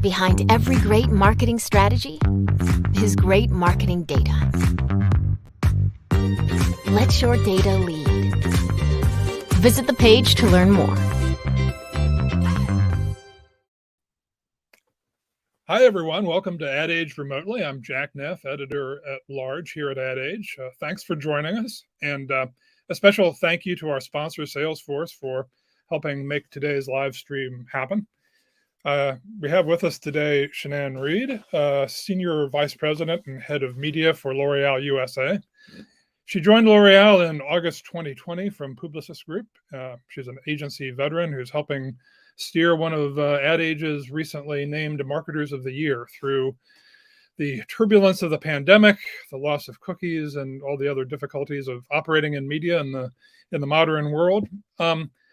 Behind every great marketing strategy is great marketing data. Let your data lead. Visit the page to learn more. Hi, everyone. Welcome to Ad Age Remotely. I'm Jack Neff, editor-at-large here at Ad Age. Thanks for joining us. And a special thank you to our sponsor, Salesforce, for helping make today's live stream happen. We have with us today Shenan Reed, Senior Vice President and Head of Media for L'Oreal USA. She joined L'Oreal in August 2020 from Publicis Group. She's an agency veteran who's helping steer one of Ad Age's recently named Marketers of the Year through the turbulence of the pandemic, the loss of cookies, and all the other difficulties of operating in media in the modern world.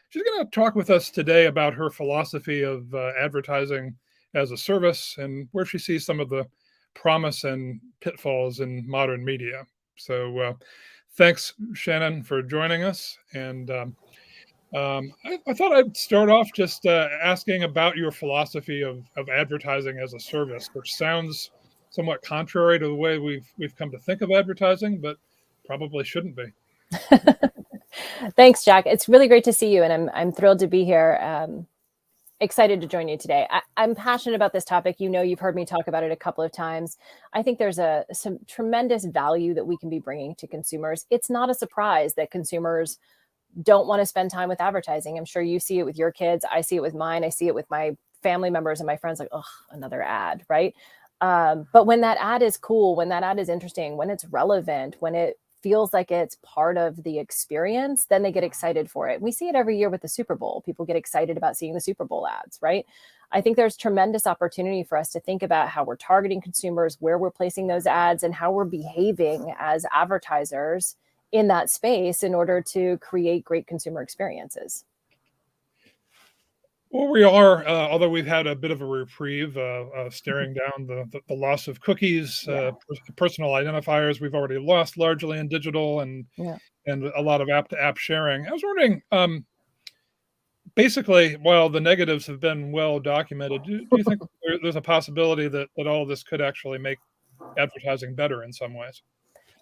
She's going to talk with us today about her philosophy of advertising as a service and where she sees some of the promise and pitfalls in modern media. So thanks, Shenan, for joining us. And I thought I'd start off just asking about your philosophy of advertising as a service, which sounds somewhat contrary to the way we've come to think of advertising, but probably shouldn't be. Thanks, Jack. It's really great to see you, and I'm thrilled to be here. Excited to join you today. I'm passionate about this topic. You know, you've heard me talk about it a couple of times. I think there's some tremendous value that we can be bringing to consumers. It's not a surprise that consumers don't want to spend time with advertising. I'm sure you see it with your kids. I see it with mine. I see it with my family members and my friends, like, oh, another ad, right? But when that ad is cool, when that ad is interesting, when it's relevant, when it feels like it's part of the experience, then they get excited for it. We see it every year with the Super Bowl. People get excited about seeing the Super Bowl ads, right? I think there's tremendous opportunity for us to think about how we're targeting consumers, where we're placing those ads, and how we're behaving as advertisers in that space in order to create great consumer experiences. Well, we are, although we've had a bit of a reprieve, staring down the loss of cookies, personal identifiers we've already lost largely in digital, and a lot of app-to-app sharing. I was wondering, basically, while the negatives have been well documented, do you think there's a possibility that all of this could actually make advertising better in some ways?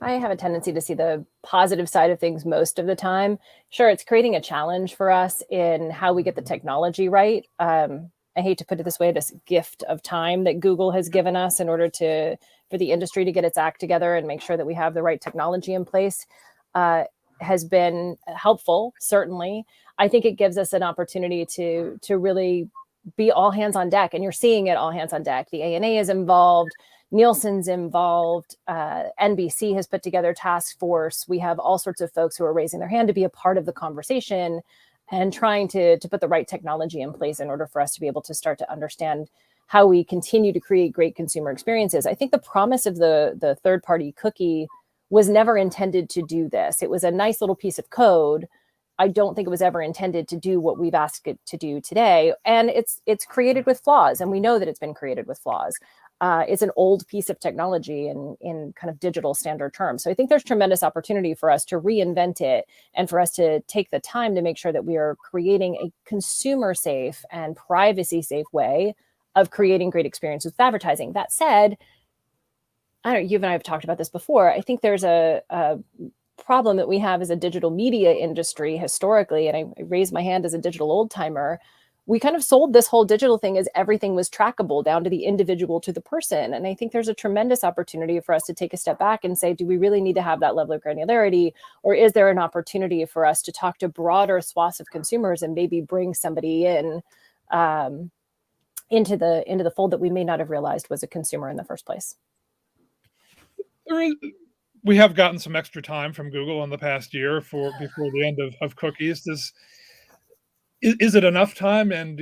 I have a tendency to see the positive side of things most of the time. Sure, it's creating a challenge for us in how we get the technology right. I hate to put it this way, this gift of time that Google has given us in order for the industry to get its act together and make sure that we have the right technology in place has been helpful, certainly. I think it gives us an opportunity to really be all hands on deck, and you're seeing it all hands on deck. The ANA is involved. Nielsen's involved. NBC has put together a task force. We have all sorts of folks who are raising their hand to be a part of the conversation and trying to put the right technology in place in order for us to be able to start to understand how we continue to create great consumer experiences. I think the promise of the third-party cookie was never intended to do this. It was a nice little piece of code. I don't think it was ever intended to do what we've asked it to do today. And it's created with flaws, and we know that it's been created with flaws. It's an old piece of technology in kind of digital standard terms. So I think there's tremendous opportunity for us to reinvent it and for us to take the time to make sure that we are creating a consumer safe and privacy safe way of creating great experiences with advertising. That said, I don't know, you and I have talked about this before. I think there's a problem that we have as a digital media industry historically, and I raise my hand as a digital old timer. We kind of sold this whole digital thing as everything was trackable down to the individual, to the person. And I think there's a tremendous opportunity for us to take a step back and say, do we really need to have that level of granularity? Or is there an opportunity for us to talk to broader swaths of consumers and maybe bring somebody in into the fold that we may not have realized was a consumer in the first place? We have gotten some extra time from Google in the past year before the end of cookies. Is it enough time, and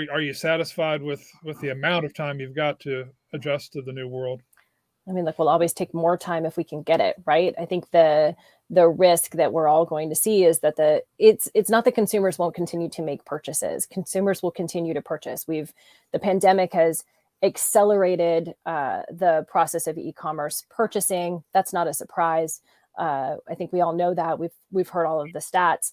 are you satisfied with the amount of time you've got to adjust to the new world? I mean, look, we'll always take more time if we can get it, right? I think the risk that we're all going to see is that it's not that consumers won't continue to make purchases. Consumers will continue to purchase. The pandemic has accelerated the process of e-commerce purchasing. That's not a surprise. I think we all know that. We've heard all of the stats.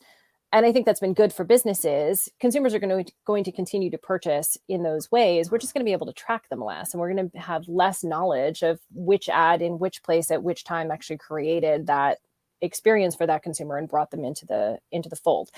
And I think that's been good for businesses. Consumers are going to continue to purchase in those ways. We're just going to be able to track them less, and we're going to have less knowledge of which ad in which place at which time actually created that experience for that consumer and brought them into the fold.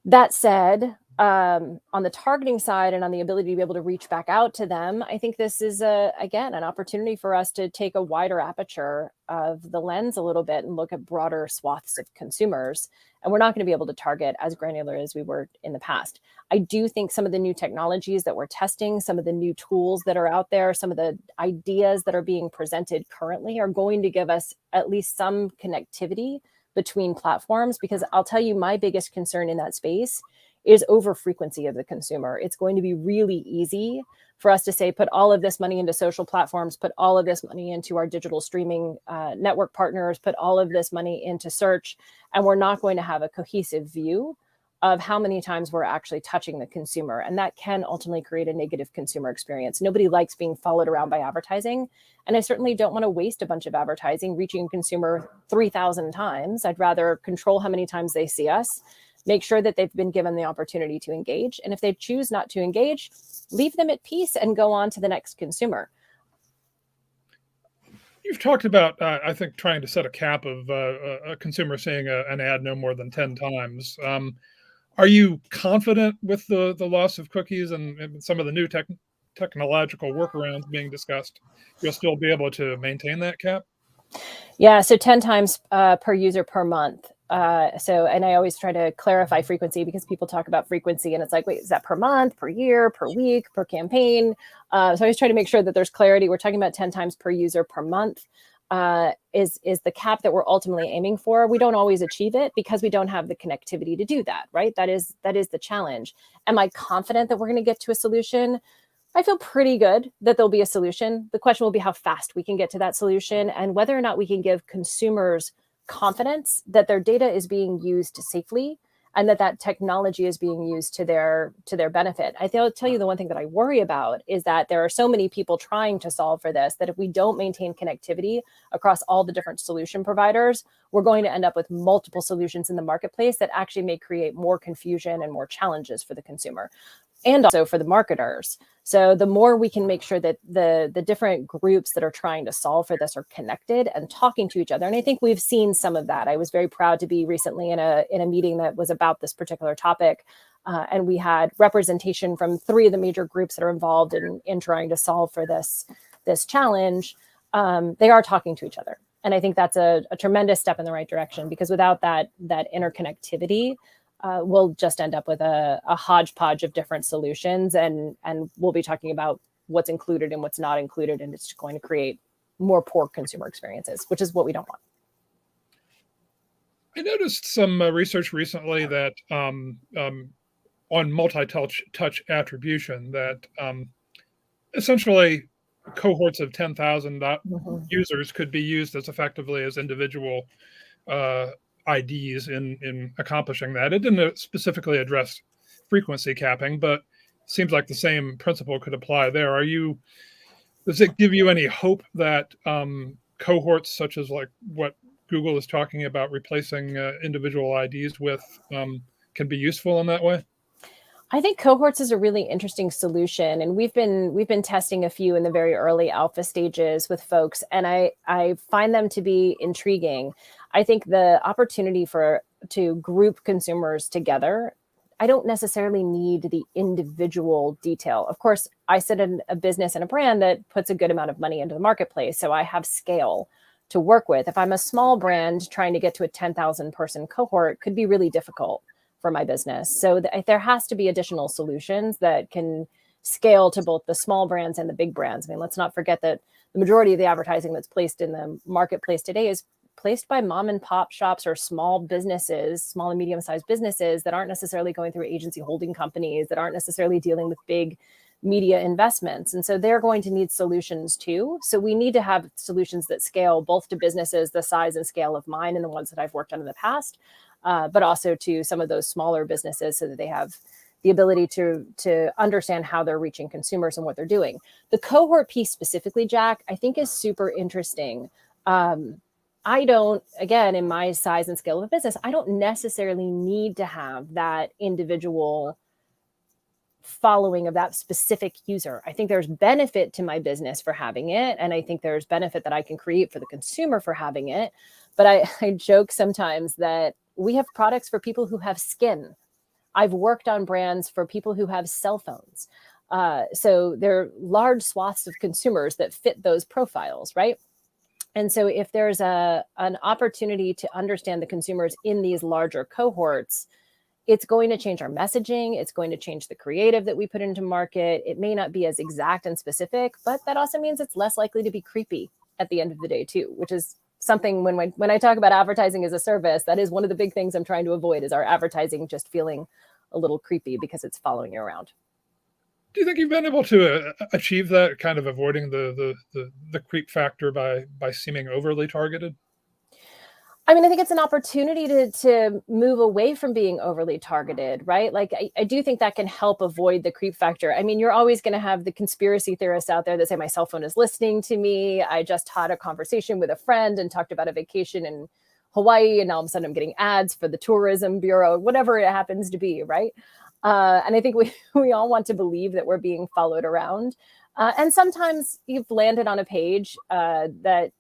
That said, on the targeting side and on the ability to be able to reach back out to them, I think this is again an opportunity for us to take a wider aperture of the lens a little bit and look at broader swaths of consumers. And we're not going to be able to target as granular as we were in the past. I do think some of the new technologies that we're testing, some of the new tools that are out there, some of the ideas that are being presented currently are going to give us at least some connectivity between platforms, because I'll tell you, my biggest concern in that space is over frequency of the consumer. It's going to be really easy for us to say, put all of this money into social platforms, put all of this money into our digital streaming network partners, put all of this money into search, and we're not going to have a cohesive view of how many times we're actually touching the consumer. And that can ultimately create a negative consumer experience. Nobody likes being followed around by advertising. And I certainly don't want to waste a bunch of advertising reaching a consumer 3,000 times. I'd rather control how many times they see us, make sure that they've been given the opportunity to engage. And if they choose not to engage, leave them at peace and go on to the next consumer. You've talked about, I think, trying to set a cap of a consumer seeing an ad no more than 10 times. Are you confident with the loss of cookies and some of the new technological workarounds being discussed, you'll still be able to maintain that cap? Yeah, so 10 times per user per month. And I always try to clarify frequency, because people talk about frequency and it's like, wait, is that per month, per year, per week, per campaign? So I always try to make sure that there's clarity. We're talking about 10 times per user per month. Is the cap that we're ultimately aiming for. We don't always achieve it because we don't have the connectivity to do that, right? That is the challenge. Am I confident that we're going to get to a solution? I feel pretty good that there'll be a solution. The question will be how fast we can get to that solution and whether or not we can give consumers confidence that their data is being used safely and that technology is being used to their benefit. I'll tell you, the one thing that I worry about is that there are so many people trying to solve for this that if we don't maintain connectivity across all the different solution providers, we're going to end up with multiple solutions in the marketplace that actually may create more confusion and more challenges for the consumer and also for the marketers. So the more we can make sure that the different groups that are trying to solve for this are connected and talking to each other. And I think we've seen some of that. I was very proud to be recently in a meeting that was about this particular topic. And we had representation from 3 of the major groups that are involved in trying to solve for this challenge. They are talking to each other. And I think that's a tremendous step in the right direction, because without that interconnectivity, we'll just end up with a hodgepodge of different solutions, and we'll be talking about what's included and what's not included, and it's going to create more poor consumer experiences, which is what we don't want. I noticed some research recently that on multi-touch attribution, that essentially cohorts of 10,000 users could be used as effectively as individual IDs in accomplishing that. It didn't specifically address frequency capping, but it seems like the same principle could apply there. Does it give you any hope that cohorts such as like what Google is talking about replacing individual IDs with can be useful in that way? I think cohorts is a really interesting solution, and we've been testing a few in the very early alpha stages with folks, and I find them to be intriguing. I think the opportunity to group consumers together, I don't necessarily need the individual detail. Of course, I sit in a business and a brand that puts a good amount of money into the marketplace, so I have scale to work with. If I'm a small brand trying to get to a 10,000 person cohort, could be really difficult for my business. So there has to be additional solutions that can scale to both the small brands and the big brands. I mean, let's not forget that the majority of the advertising that's placed in the marketplace today is placed by mom and pop shops or small businesses, small and medium-sized businesses that aren't necessarily going through agency holding companies, that aren't necessarily dealing with big media investments. And so they're going to need solutions too. So we need to have solutions that scale both to businesses the size and scale of mine and the ones that I've worked on in the past, but also to some of those smaller businesses so that they have the ability to understand how they're reaching consumers and what they're doing. The cohort piece specifically, Jack, I think is super interesting. I don't, again, in my size and scale of a business, I don't necessarily need to have that individual following of that specific user. I think there's benefit to my business for having it. And I think there's benefit that I can create for the consumer for having it. But I joke sometimes that we have products for people who have skin. I've worked on brands for people who have cell phones. So there are large swaths of consumers that fit those profiles, right? And so if there's an opportunity to understand the consumers in these larger cohorts, it's going to change our messaging. It's going to change the creative that we put into market. It may not be as exact and specific, but that also means it's less likely to be creepy at the end of the day too, which is something when I talk about advertising as a service, that is one of the big things I'm trying to avoid, is our advertising just feeling a little creepy because it's following you around. Do you think you've been able to achieve that, kind of avoiding the creep factor by seeming overly targeted? I mean, I think it's an opportunity to move away from being overly targeted, right? Like, I do think that can help avoid the creep factor. I mean, you're always going to have the conspiracy theorists out there that say my cell phone is listening to me. I just had a conversation with a friend and talked about a vacation in Hawaii, and all of a sudden I'm getting ads for the tourism bureau, whatever it happens to be, right? And I think we all want to believe that we're being followed around. And sometimes you've landed on a page that,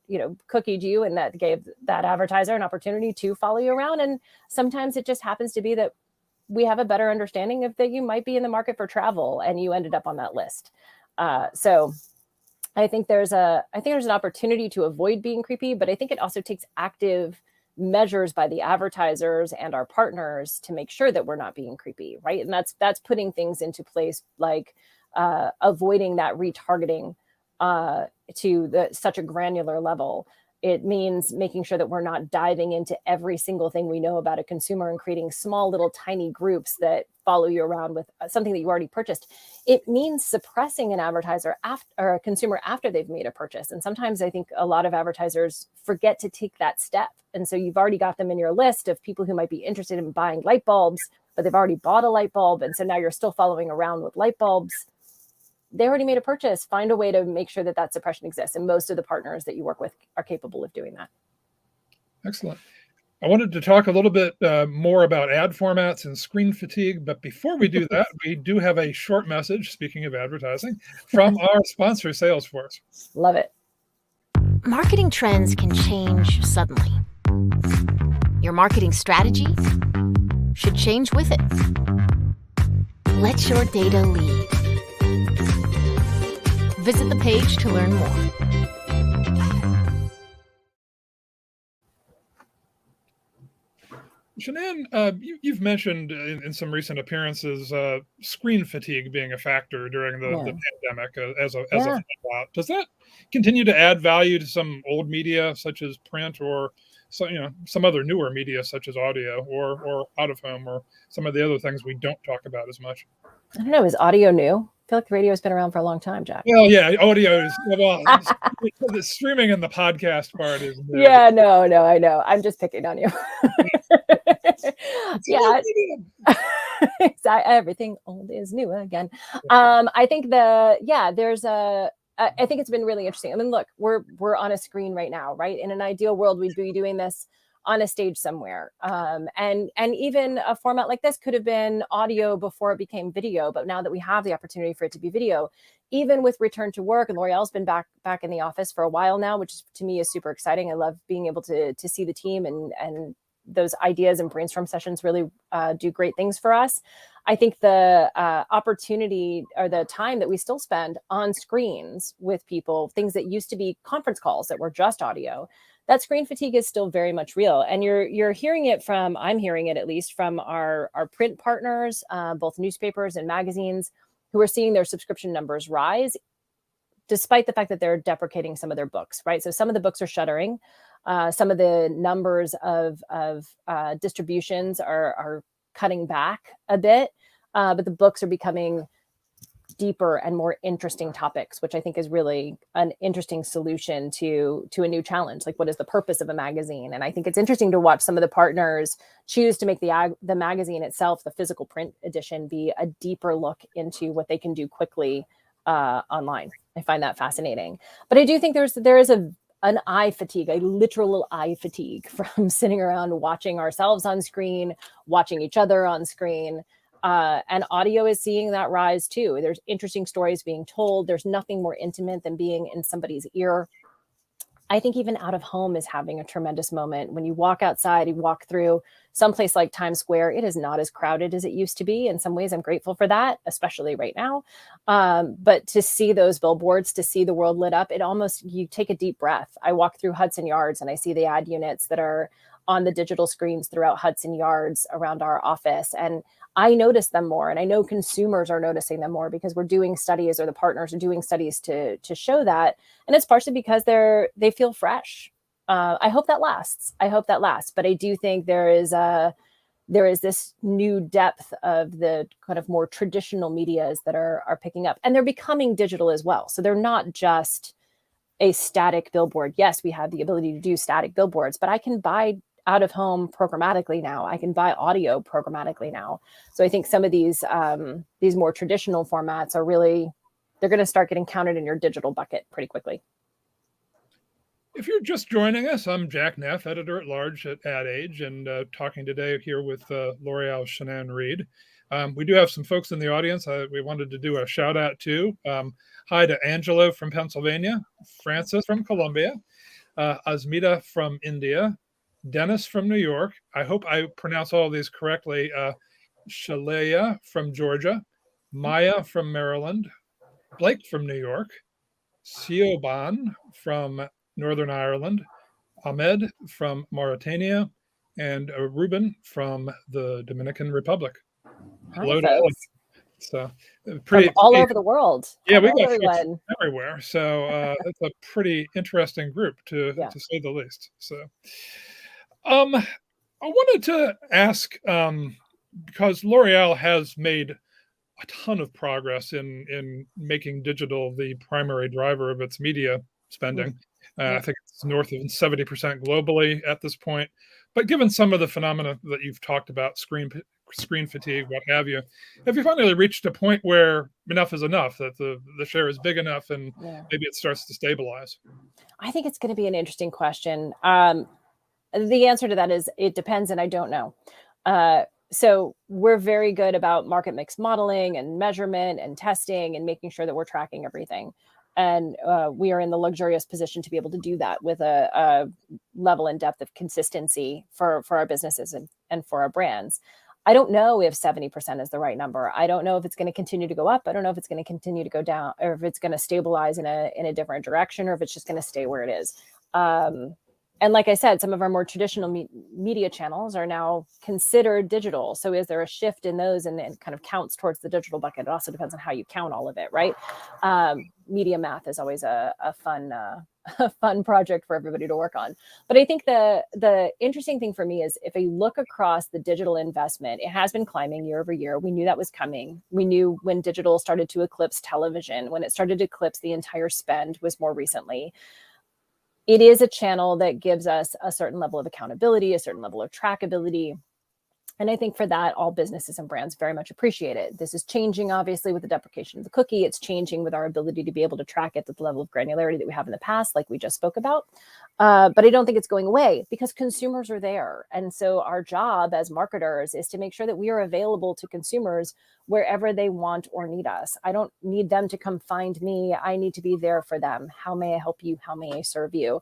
cookied you, and that gave that advertiser an opportunity to follow you around. And sometimes it just happens to be that we have a better understanding of that you might be in the market for travel and you ended up on that list. So I think there's an opportunity to avoid being creepy, but I think it also takes active measures by the advertisers and our partners to make sure that we're not being creepy, right? And that's putting things into place like avoiding that retargeting to such a granular level. It means making sure that we're not diving into every single thing we know about a consumer and creating small little tiny groups that follow you around with something that you already purchased. It means suppressing an advertiser or a consumer after they've made a purchase. And sometimes I think a lot of advertisers forget to take that step. And so you've already got them in your list of people who might be interested in buying light bulbs, but they've already bought a light bulb. And so now you're still following around with light bulbs. They already made a purchase. Find a way to make sure that suppression exists. And most of the partners that you work with are capable of doing that. Excellent. I wanted to talk a little bit more about ad formats and screen fatigue. But before we do that, we do have a short message, speaking of advertising, from our sponsor, Salesforce. Love it. Marketing trends can change suddenly. Your marketing strategy should change with it. Let your data lead. Visit the page to learn more. Shenan, you've mentioned in some recent appearances screen fatigue being a factor during the pandemic as a fallout. Does that continue to add value to some old media such as print, or some other newer media such as audio or out of home, or some of the other things we don't talk about as much? I don't know. Is audio new? I feel like the radio's been around for a long time, Jack. Well, yeah, audio is, the streaming and the podcast part is new. Yeah, no, I know. I'm just picking on you. Yeah. Everything old is new again. I think I think it's been really interesting. I mean, look, we're on a screen right now, right? In an ideal world, we'd be doing this on a stage somewhere. And even a format like this could have been audio before it became video. But now that we have the opportunity for it to be video, even with return to work, and L'Oreal's been back in the office for a while now, which to me is super exciting. I love being able to see the team and those ideas and brainstorm sessions really do great things for us. I think the opportunity or the time that we still spend on screens with people, things that used to be conference calls that were just audio, that screen fatigue is still very much real. And you're hearing it I'm hearing it at least from our print partners, both newspapers and magazines, who are seeing their subscription numbers rise, despite the fact that they're deprecating some of their books, right? So some of the books are shuttering. Some of the numbers of distributions are cutting back a bit, but the books are becoming deeper and more interesting topics, which I think is really an interesting solution to a new challenge. Like, what is the purpose of a magazine? And I think it's interesting to watch some of the partners choose to make the magazine itself, the physical print edition, be a deeper look into what they can do quickly online. I find that fascinating. But I do think there is an eye fatigue, a literal eye fatigue from sitting around watching ourselves on screen, watching each other on screen. And audio is seeing that rise too. There's interesting stories being told. There's nothing more intimate than being in somebody's ear. I think even out of home is having a tremendous moment. When you walk outside, you walk through someplace like Times Square, it is not as crowded as it used to be. In some ways, I'm grateful for that, especially right now. But to see those billboards, to see the world lit up, you take a deep breath. I walk through Hudson Yards and I see the ad units that are on the digital screens throughout Hudson Yards around our office. And I notice them more, and I know consumers are noticing them more because we're doing studies, or the partners are doing studies to show that. And it's partially because they feel fresh. I hope that lasts. But I do think there is this new depth of the kind of more traditional medias that are picking up, and they're becoming digital as well. So they're not just a static billboard. Yes, we have the ability to do static billboards, but I can buy out of home programmatically now. I can buy audio programmatically now. So I think some of these more traditional formats are they're going to start getting counted in your digital bucket pretty quickly. If you're just joining us, I'm Jack Neff, editor-at-large at Ad Age, and talking today here with L'Oreal's Shenan Reed. We do have some folks in the audience we wanted to do a shout out to. Hi to Angela from Pennsylvania, Francis from Colombia, Asmita from India, Dennis from New York. I hope I pronounce all of these correctly. Shalaya from Georgia, Maya from Maryland, Blake from New York, Siobhan from Northern Ireland, Ahmed from Mauritania, and Ruben from the Dominican Republic. Hello to all of you. So from all over the world. Yeah, we got folks everywhere. So it's a pretty interesting group to say the least. So I wanted to ask, because L'Oreal has made a ton of progress in making digital the primary driver of its media spending. I think it's north of 70% globally at this point. But given some of the phenomena that you've talked about, screen fatigue, what have you finally reached a point where enough is enough, that the share is big enough and maybe it starts to stabilize? I think it's going to be an interesting question. The answer to that is it depends, and I don't know. So we're very good about market mix modeling and measurement and testing and making sure that we're tracking everything. And we are in the luxurious position to be able to do that with a level and depth of consistency for our businesses and for our brands. I don't know if 70% is the right number. I don't know if it's going to continue to go up. I don't know if it's going to continue to go down, or if it's going to stabilize in a different direction, or if it's just going to stay where it is. And like I said, some of our more traditional media channels are now considered digital. So is there a shift in those, and it kind of counts towards the digital bucket? It also depends on how you count all of it, right? Media math is always a fun project for everybody to work on. But I think the interesting thing for me is, if I look across the digital investment, it has been climbing year over year. We knew that was coming. We knew when digital started to eclipse television, when it started to eclipse the entire spend was more recently. It is a channel that gives us a certain level of accountability, a certain level of trackability. And I think for that, all businesses and brands very much appreciate it. This is changing, obviously, with the deprecation of the cookie. It's changing with our ability to be able to track it at the level of granularity that we have in the past, like we just spoke about. But I don't think it's going away, because consumers are there. And so our job as marketers is to make sure that we are available to consumers wherever they want or need us. I don't need them to come find me. I need to be there for them. How may I help you? How may I serve you?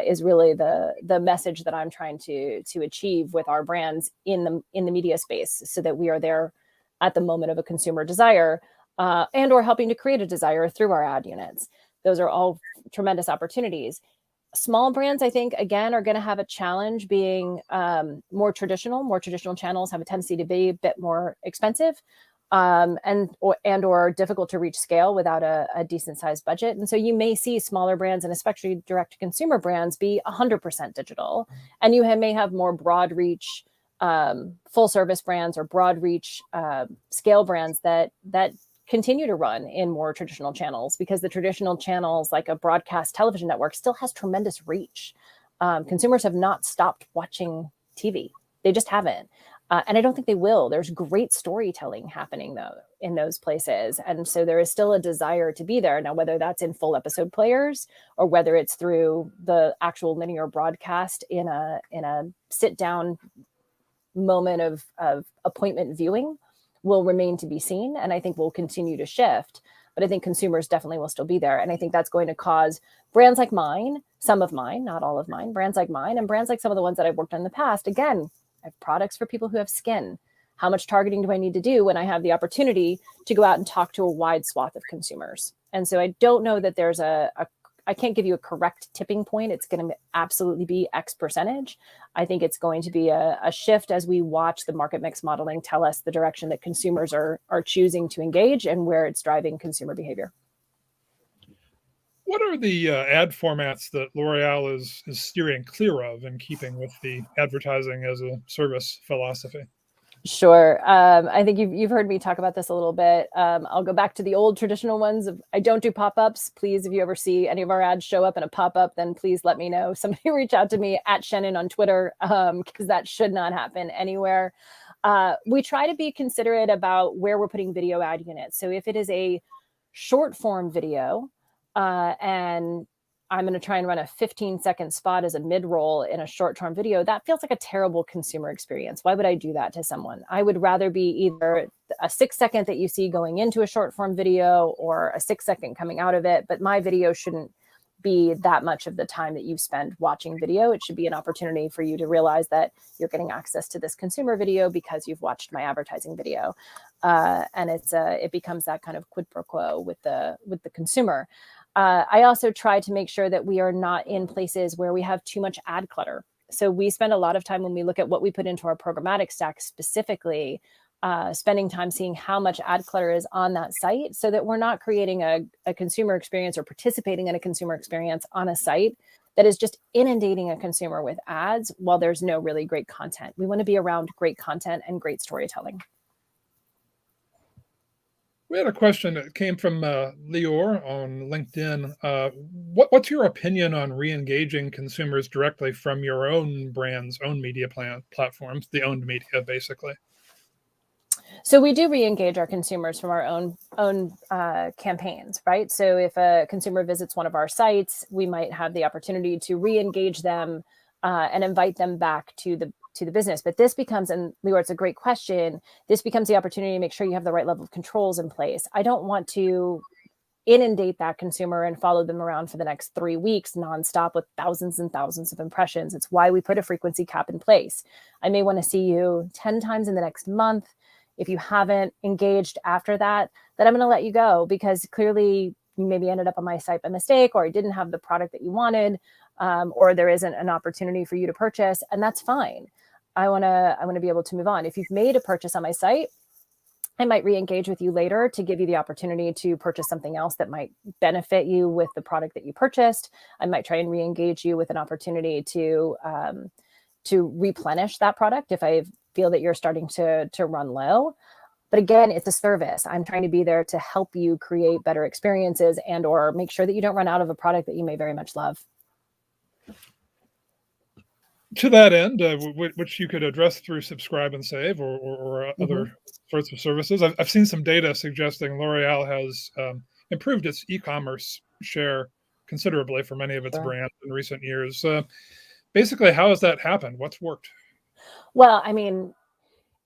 Is really the message that I'm trying to achieve with our brands in the media space, so that we are there at the moment of a consumer desire, and or helping to create a desire through our ad units. Those are all tremendous opportunities. Small brands, I think, again, are going to have a challenge being more traditional. More traditional channels have a tendency to be a bit more expensive, and or difficult to reach scale without a decent sized budget. And so you may see smaller brands, and especially direct to consumer brands, be 100% digital. And you may have more broad reach, full service brands, or broad reach scale brands that continue to run in more traditional channels, because the traditional channels, like a broadcast television network, still has tremendous reach. Consumers have not stopped watching TV. They just haven't. And I don't think they will. There's great storytelling happening, though, in those places. And so there is still a desire to be there. Now, whether that's in full episode players or whether it's through the actual linear broadcast in a sit down moment of appointment viewing will remain to be seen. And I think will continue to shift. But I think consumers definitely will still be there. And I think that's going to cause brands like mine, some of mine, not all of mine, brands like mine and brands like some of the ones that I've worked on in the past. Again, I have products for people who have skin. How much targeting do I need to do when I have the opportunity to go out and talk to a wide swath of consumers? And so I don't know that there's I can't give you a correct tipping point. It's going to absolutely be X percentage. I think it's going to be a shift as we watch the market mix modeling tell us the direction that consumers are choosing to engage and where it's driving consumer behavior. What are the ad formats that L'Oreal is steering clear of in keeping with the advertising as a service philosophy? Sure. I think you've heard me talk about this a little bit. I'll go back to the old traditional ones of I don't do pop-ups. Please, if you ever see any of our ads show up in a pop-up, then please let me know. Somebody reach out to me at Shenan on Twitter, because that should not happen anywhere. We try to be considerate about where we're putting video ad units. So if it is a short form video, and I'm going to try and run a 15-second spot as a mid-roll in a short-term video, that feels like a terrible consumer experience. Why would I do that to someone? I would rather be either a 6-second that you see going into a short-form video or a 6-second coming out of it. But my video shouldn't be that much of the time that you spend watching video. It should be an opportunity for you to realize that you're getting access to this consumer video because you've watched my advertising video. And it becomes that kind of quid pro quo with the consumer. I also try to make sure that we are not in places where we have too much ad clutter. So we spend a lot of time when we look at what we put into our programmatic stack specifically, spending time seeing how much ad clutter is on that site so that we're not creating a consumer experience or participating in a consumer experience on a site that is just inundating a consumer with ads while there's no really great content. We want to be around great content and great storytelling. We had a question that came from Lior on LinkedIn. What's your opinion on re-engaging consumers directly from your own brand's own media platforms, the owned media, basically? So we do re-engage our consumers from our own campaigns, right? So if a consumer visits one of our sites, we might have the opportunity to re-engage them and invite them back to the business. But this becomes, and Lior, it's a great question, this becomes the opportunity to make sure you have the right level of controls in place. I don't want to inundate that consumer and follow them around for the next 3 weeks nonstop with thousands and thousands of impressions. It's why we put a frequency cap in place. I may want to see you 10 times in the next month. If you haven't engaged after that, then I'm going to let you go because clearly you maybe ended up on my site by mistake, or I didn't have the product that you wanted, or there isn't an opportunity for you to purchase, and that's fine. I want to be able to move on. If you've made a purchase on my site, I might re-engage with you later to give you the opportunity to purchase something else that might benefit you with the product that you purchased. I might try and re-engage you with an opportunity to replenish that product if I feel that you're starting to run low. But again, it's a service. I'm trying to be there to help you create better experiences and or make sure that you don't run out of a product that you may very much love. To that end, which you could address through subscribe and save or other sorts of services, I've seen some data suggesting L'Oreal has improved its e-commerce share considerably for many of its brands in recent years. Basically, how has that happened? What's worked? Well, I mean,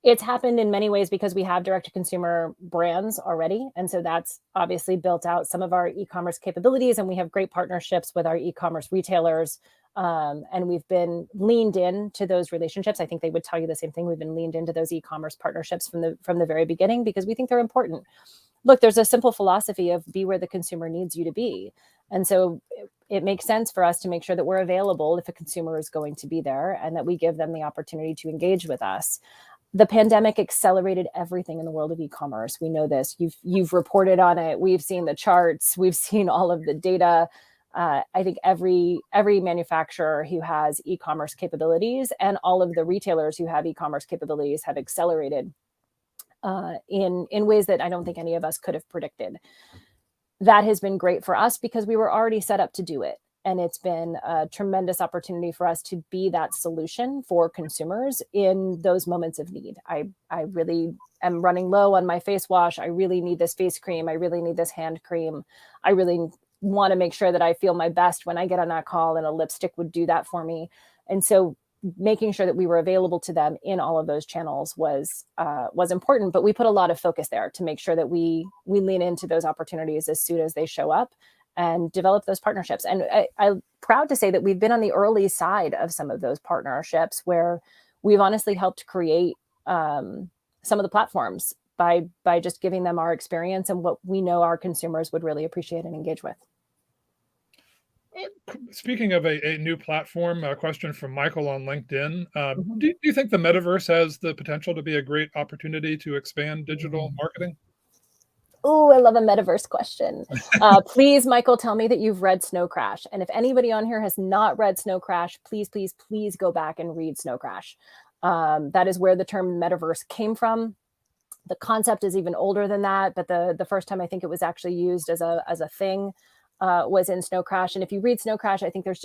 it's happened in many ways because we have direct-to-consumer brands already. And so that's obviously built out some of our e-commerce capabilities. And we have great partnerships with our e-commerce retailers. And we've been leaned into those relationships. I think they would tell you the same thing. We've been leaned into those e-commerce partnerships from the very beginning because we think they're important. Look, there's a simple philosophy of be where the consumer needs you to be. And so it makes sense for us to make sure that we're available if a consumer is going to be there and that we give them the opportunity to engage with us. The pandemic accelerated everything in the world of e-commerce. We know this. You've reported on it. We've seen the charts. We've seen all of the data. I think every manufacturer who has e-commerce capabilities and all of the retailers who have e-commerce capabilities have accelerated in ways that I don't think any of us could have predicted. That has been great for us because we were already set up to do it. And it's been a tremendous opportunity for us to be that solution for consumers in those moments of need. I really am running low on my face wash. I really need this face cream. I really need this hand cream. I really want to make sure that I feel my best when I get on that call, and a lipstick would do that for me. And so making sure that we were available to them in all of those channels was important, but we put a lot of focus there to make sure that we lean into those opportunities as soon as they show up and develop those partnerships. And I'm proud to say that we've been on the early side of some of those partnerships where we've honestly helped create some of the platforms by just giving them our experience and what we know our consumers would really appreciate and engage with. Speaking of a new platform, a question from Michael on LinkedIn. Do you think the metaverse has the potential to be a great opportunity to expand digital marketing? Oh, I love a metaverse question. Please, Michael, tell me that you've read Snow Crash. And if anybody on here has not read Snow Crash, please, please, please go back and read Snow Crash. That is where the term metaverse came from. The concept is even older than that, but the first time I think it was actually used as a thing was in Snow Crash. And if you read Snow Crash, I think there's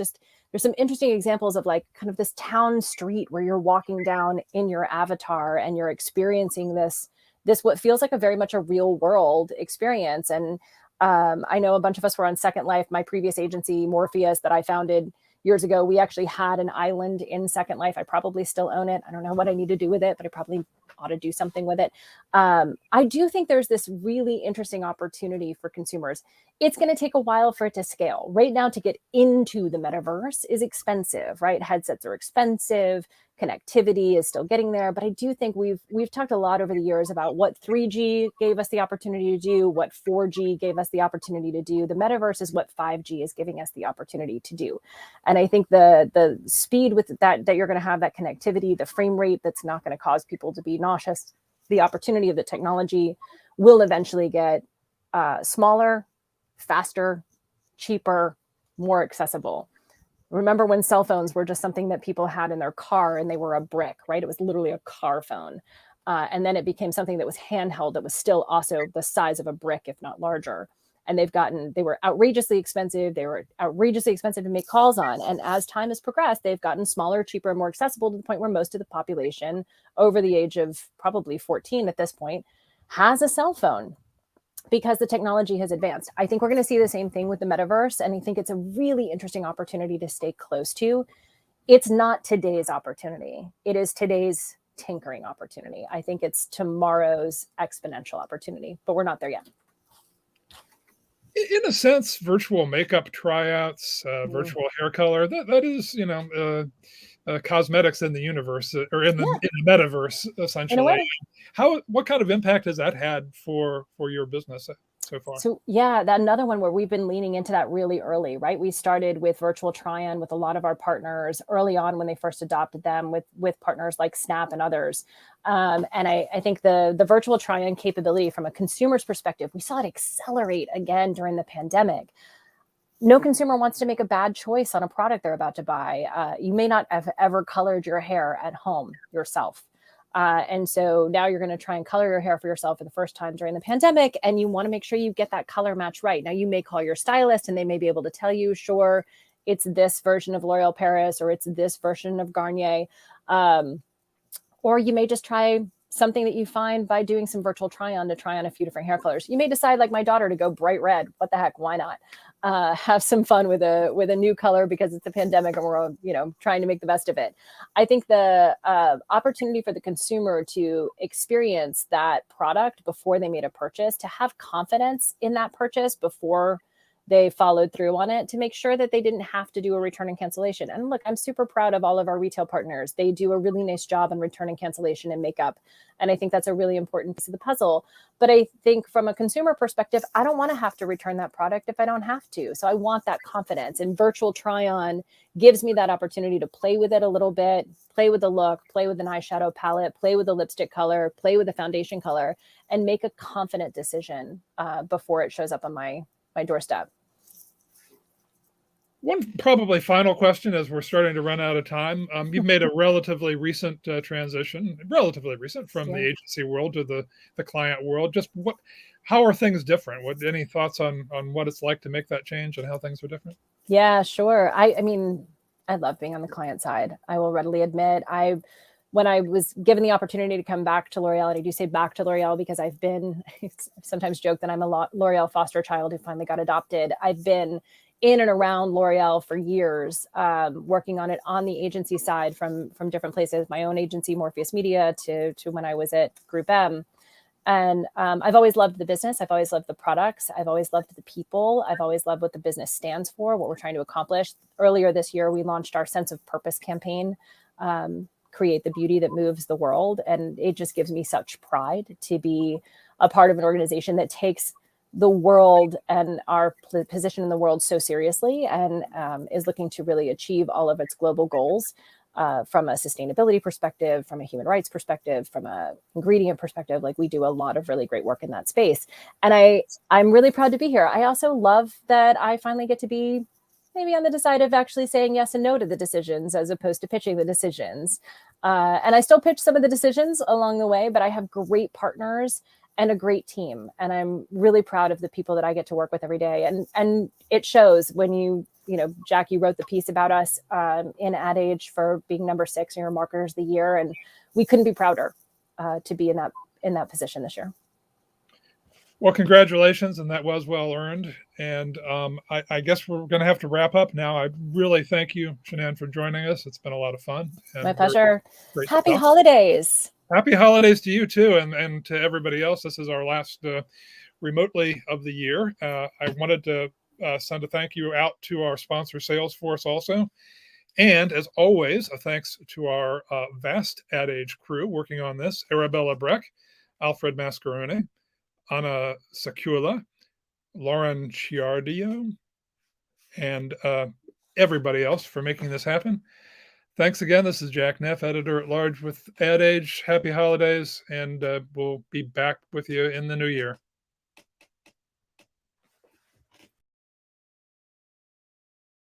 some interesting examples of like kind of this town street where you're walking down in your avatar and you're experiencing this what feels like a very much a real world experience. And I know a bunch of us were on Second Life, my previous agency, Morpheus, that I founded years ago. We actually had an island in Second Life. I probably still own it. I don't know what I need to do with it, but I probably ought to do something with it. I do think there's this really interesting opportunity for consumers. It's going to take a while for it to scale. Right now, to get into the metaverse is expensive, right? Headsets are expensive. Connectivity is still getting there. But I do think we've talked a lot over the years about what 3G gave us the opportunity to do, what 4G gave us the opportunity to do. The metaverse is what 5G is giving us the opportunity to do. And I think the speed with that you're going to have, that connectivity, the frame rate that's not going to cause people to be nauseous, the opportunity of the technology will eventually get smaller, faster, cheaper, more accessible. Remember when cell phones were just something that people had in their car and they were a brick, right? It was literally a car phone. And then it became something that was handheld, that was still also the size of a brick, if not larger. And they were outrageously expensive. They were outrageously expensive to make calls on. And as time has progressed, they've gotten smaller, cheaper, and more accessible to the point where most of the population over the age of probably 14 at this point has a cell phone, because the technology has advanced. I think we're going to see the same thing with the metaverse. And I think it's a really interesting opportunity to stay close to. It's not today's opportunity. It is today's tinkering opportunity. I think it's tomorrow's exponential opportunity, but we're not there yet. In a sense, virtual makeup tryouts, virtual hair color, that is, cosmetics in the universe, or in the metaverse, essentially. What kind of impact has that had for your business so far? So yeah, that another one where we've been leaning into that really early, right? We started with virtual Tryon with a lot of our partners early on when they first adopted them, with partners like Snap and others. And I think the virtual Tryon capability from a consumer's perspective, we saw it accelerate again during the pandemic. No consumer wants to make a bad choice on a product they're about to buy. You may not have ever colored your hair at home yourself. And so now you're going to try and color your hair for yourself for the first time during the pandemic, and you want to make sure you get that color match right. Now, you may call your stylist and they may be able to tell you, sure, it's this version of L'Oreal Paris, or it's this version of Garnier. Or you may just try something that you find by doing some virtual try-on to try on a few different hair colors. You may decide, like my daughter, to go bright red. What the heck? Why not? Have some fun with a new color because it's a pandemic and we're trying to make the best of it. I think the opportunity for the consumer to experience that product before they made a purchase, to have confidence in that purchase before they followed through on it, to make sure that they didn't have to do a return and cancellation. And look, I'm super proud of all of our retail partners. They do a really nice job on return and cancellation and makeup. And I think that's a really important piece of the puzzle. But I think from a consumer perspective, I don't want to have to return that product if I don't have to. So I want that confidence. And virtual try-on gives me that opportunity to play with it a little bit, play with the look, play with an eyeshadow palette, play with the lipstick color, play with the foundation color, and make a confident decision before it shows up on my doorstep. One probably final question, as we're starting to run out of time. You've made a relatively recent transition, from the agency world to the client world. Just how are things different? Any thoughts on what it's like to make that change and how things are different? Yeah, sure. I mean, I love being on the client side. I will readily admit, when I was given the opportunity to come back to L'Oreal, and I do say back to L'Oreal because I've been, I sometimes joke that I'm a L'Oreal foster child who finally got adopted. I've been in and around L'Oreal for years, working on it on the agency side from different places, my own agency, Morpheus Media, to when I was at Group M. And I've always loved the business. I've always loved the products. I've always loved the people. I've always loved what the business stands for, what we're trying to accomplish. Earlier this year, we launched our Sense of Purpose campaign, Create the Beauty That Moves the World. And it just gives me such pride to be a part of an organization that takes the world and our position in the world so seriously, and is looking to really achieve all of its global goals. From a sustainability perspective, from a human rights perspective, from a ingredient perspective. Like, we do a lot of really great work in that space. And I'm really proud to be here. I also love that I finally get to be maybe on the side of actually saying yes and no to the decisions, as opposed to pitching the decisions. And I still pitch some of the decisions along the way, but I have great partners and a great team. And I'm really proud of the people that I get to work with every day. And it shows when you know, Jack, you wrote the piece about us in Ad Age for being number 6 in your Marketers of the Year. And we couldn't be prouder to be in that position this year. Well, congratulations, and that was well earned. And I guess we're going to have to wrap up now. I really thank you, Shenan, for joining us. It's been a lot of fun. My pleasure. Great Happy stuff. holidays. Happy holidays to you too, and to everybody else. This is our last remotely of the year. I wanted to send a thank you out to our sponsor, Salesforce, also. And as always, a thanks to our vast Ad Age crew working on this: Arabella Breck, Alfred Mascarone, Anna Sakula, Lauren Chiardio, and everybody else for making this happen. Thanks again. This is Jack Neff, editor-at-large with Ad Age. Happy holidays, and we'll be back with you in the new year.